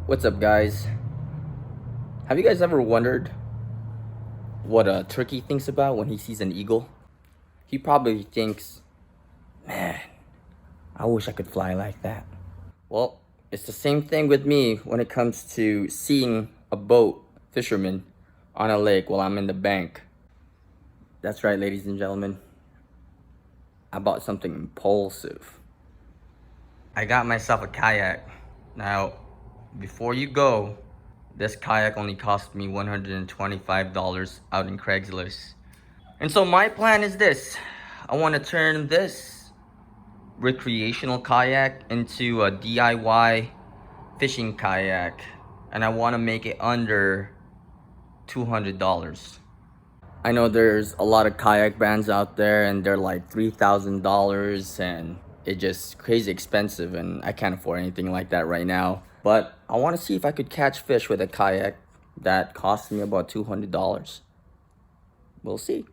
What's up, guys? Have you guys ever wondered what a turkey thinks about when he sees an eagle? He probably thinks, man, I wish I could fly like that. Well, it's the same thing with me when it comes to seeing a boat, fisherman, on a lake while I'm in the bank. That's right, ladies and gentlemen. I bought something impulsive. I got myself a kayak. Now, before you go, this kayak only cost me $125 out in Craigslist. And so my plan is this. I want to turn this recreational kayak into a DIY fishing kayak. And I want to make it under $200. I know there's a lot of kayak brands out there and they're like $3,000 and it's just crazy expensive and I can't afford anything like that right now. But I want to see if I could catch fish with a kayak that cost me about $200. We'll see.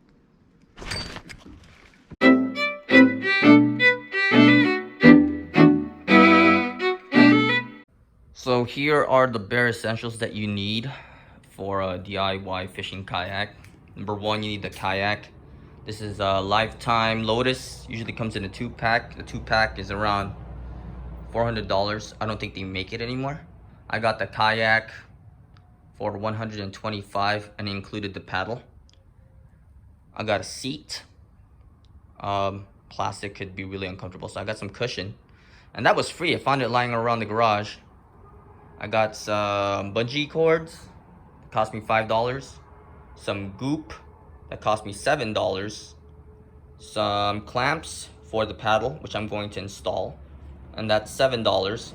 So here are the bare essentials that you need for a DIY fishing kayak. Number one, you need the kayak. This is a Lifetime Lotus. Usually comes in a 2-pack. The 2-pack is around $400. I don't think they make it anymore. I got the kayak for $125 and it included the paddle. I got a seat. Plastic could be really uncomfortable, so I got some cushion. And that was free. I found it lying around the garage. I got some bungee cords, cost me $5. Some goop, that cost me $7. Some clamps for the paddle, which I'm going to install, and that's $7.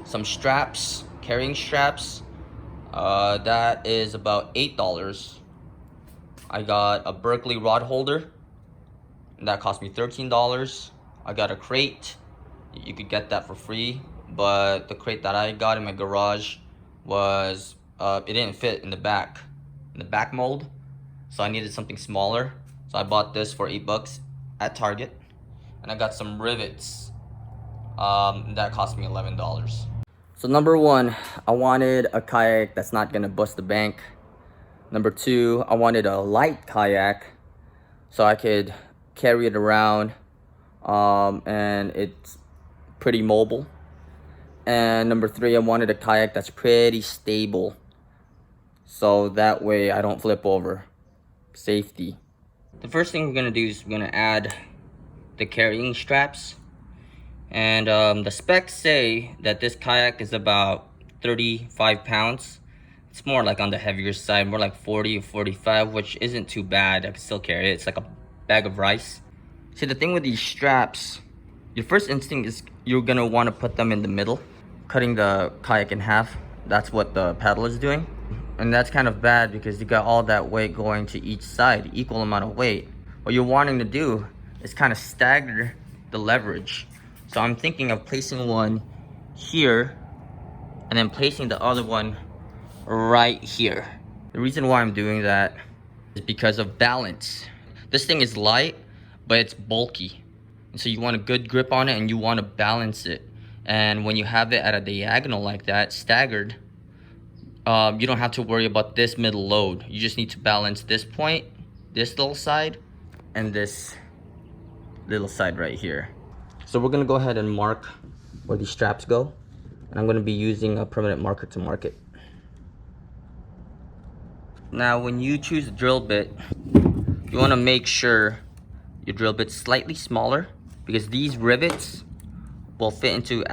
Some straps, carrying straps, that is about $8. I got a Berkeley rod holder, and that cost me $13. I got a crate. You could get that for free, but the crate that I got in my garage was it didn't fit in the back mold, so I needed something smaller. So I bought this for $8 at Target, and I got some rivets that cost me $11. So number one, I wanted a kayak that's not gonna bust the bank. Number two, I wanted a light kayak so I could carry it around, and it's pretty mobile. And number three, I wanted a kayak that's pretty stable, so that way I don't flip over. Safety. The first thing we're gonna do is we're gonna add the carrying straps. And the specs say that this kayak is about 35 pounds. It's more like on the heavier side, more like 40 or 45, which isn't too bad. I can still carry it. It's like a bag of rice. See, the thing with these straps, your first instinct is you're gonna wanna put them in the middle, cutting the kayak in half. That's what the paddle is doing. And that's kind of bad because you got all that weight going to each side, equal amount of weight. What you're wanting to do is kind of stagger the leverage. So I'm thinking of placing one here and then placing the other one right here. The reason why I'm doing that is because of balance. This thing is light, but it's bulky. And so you want a good grip on it and you want to balance it. And when you have it at a diagonal like that, staggered, you don't have to worry about this middle load. You just need to balance this point, this little side, and this little side right here. So we're gonna go ahead and mark where these straps go. And I'm gonna be using a permanent marker to mark it. Now, when you choose a drill bit, you wanna make sure your drill bit's slightly smaller because these rivets will fit into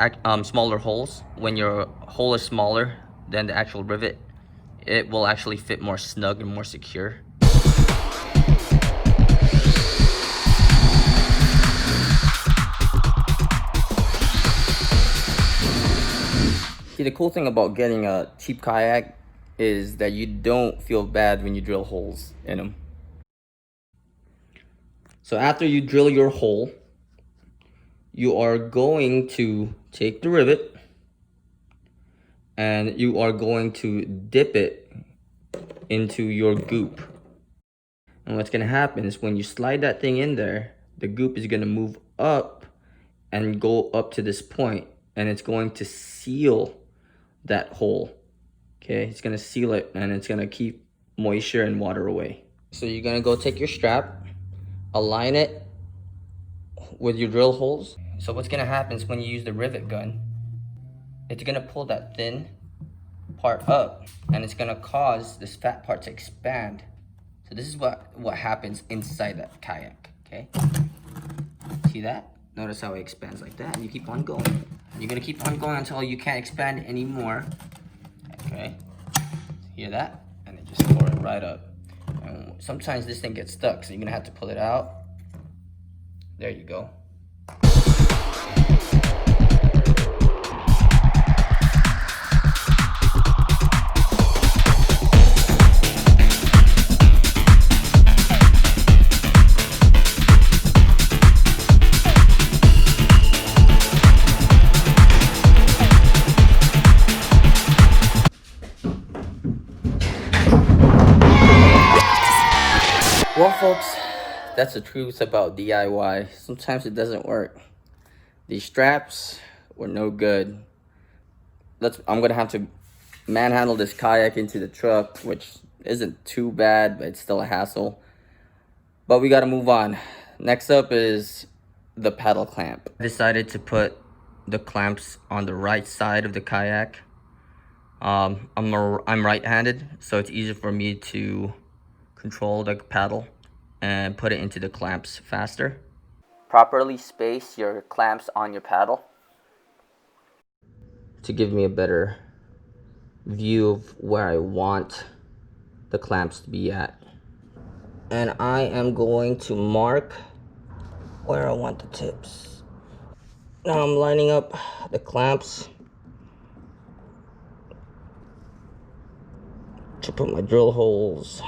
smaller holes. When your hole is smaller than the actual rivet, it will actually fit more snug and more secure. See, the cool thing about getting a cheap kayak is that you don't feel bad when you drill holes in them. So after you drill your hole, you are going to take the rivet and you are going to dip it into your goop. And what's gonna happen is when you slide that thing in there, the goop is gonna move up and go up to this point, and it's going to seal that hole. Okay, it's gonna seal it and it's gonna keep moisture and water away. So you're gonna go take your strap, align it with your drill holes. So what's gonna happen is when you use the rivet gun, it's gonna pull that thin part up and it's gonna cause this fat part to expand. So this is what happens inside that kayak, okay? See that? Notice how it expands like that, and you keep on going. You're gonna keep on going until you can't expand anymore. Okay, hear that? And then just pour it right up. And sometimes this thing gets stuck, so you're gonna have to pull it out. There you go. Well, folks, that's the truth about DIY. Sometimes it doesn't work. These straps were no good. I'm gonna have to manhandle this kayak into the truck, which isn't too bad, but it's still a hassle. But we gotta move on. Next up is the paddle clamp. I decided to put the clamps on the right side of the kayak. I'm right-handed, so it's easier for me to control the paddle and put it into the clamps faster. Properly space your clamps on your paddle to give me a better view of where I want the clamps to be at. And I am going to mark where I want the tips. Now I'm lining up the clamps to put my drill holes.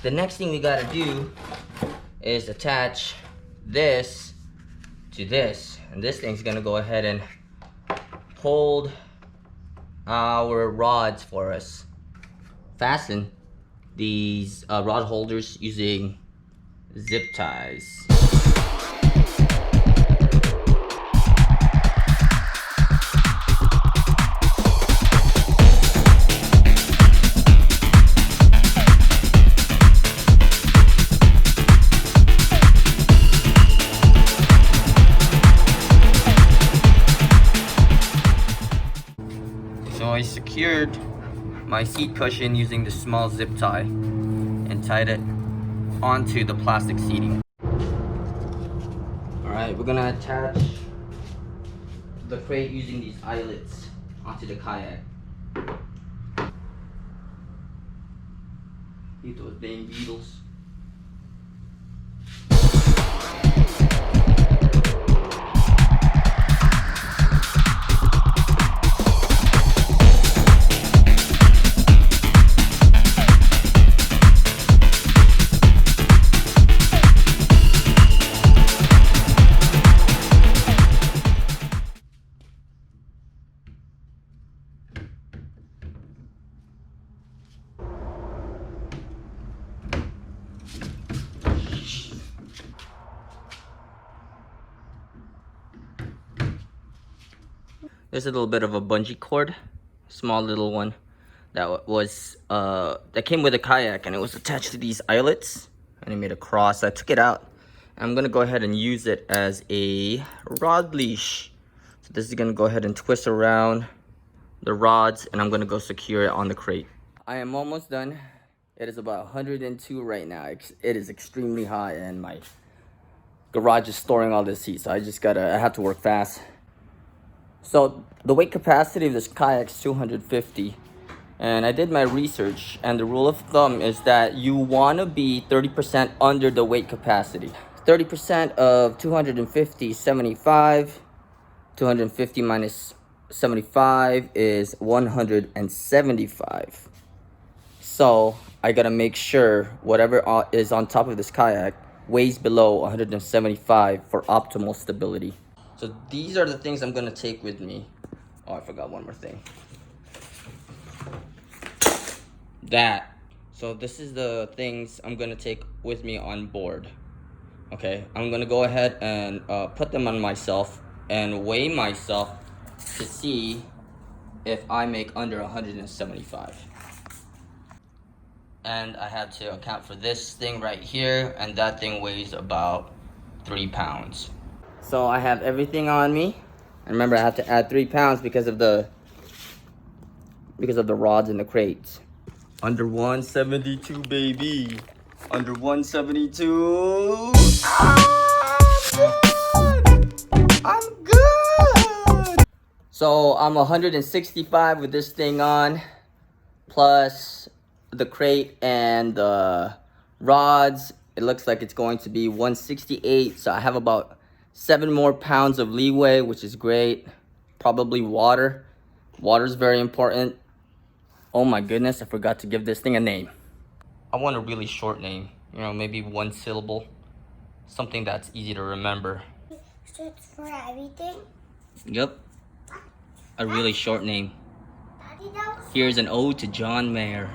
The next thing we gotta do is attach this to this, and this thing's gonna go ahead and hold our rods for us. Fasten these rod holders using zip ties. So I secured my seat cushion using the small zip tie and tied it onto the plastic seating. Alright, we're gonna attach the crate using these eyelets onto the kayak. Eat those dang beetles. There's a little bit of a bungee cord, small little one that came with a kayak, and it was attached to these eyelets, and it made a cross. I took it out. I'm gonna go ahead and use it as a rod leash. So this is gonna go ahead and twist around the rods, and I'm gonna go secure it on the crate. I am almost done. It is about 102 right now. It is extremely hot, and my garage is storing all this heat, so I have to work fast. So the weight capacity of this kayak is 250, and I did my research, and the rule of thumb is that you want to be 30% under the weight capacity. 30% of 250 is 75. 250 minus 75 is 175. So I gotta make sure whatever is on top of this kayak weighs below 175 for optimal stability. So these are the things I'm gonna take with me. Oh, I forgot one more thing. That. So this is the things I'm gonna take with me on board. Okay, I'm gonna go ahead and put them on myself and weigh myself to see if I make under 175. And I had to account for this thing right here, and that thing weighs about 3 pounds. So I have everything on me. And remember, I have to add 3 pounds because of the rods in the crates. Under 172, baby. Under 172. I'm good. So I'm 165 with this thing on, plus the crate and the rods. It looks like it's going to be 168. So I have about 7 more pounds of leeway, which is great. Probably water. Water is very important. Oh my goodness, I forgot to give this thing a name. I want a really short name, you know, maybe 1 syllable. Something that's easy to remember. So it's for everything? Yep. A really short name. Daddy, that was Here's an ode to John Mayer.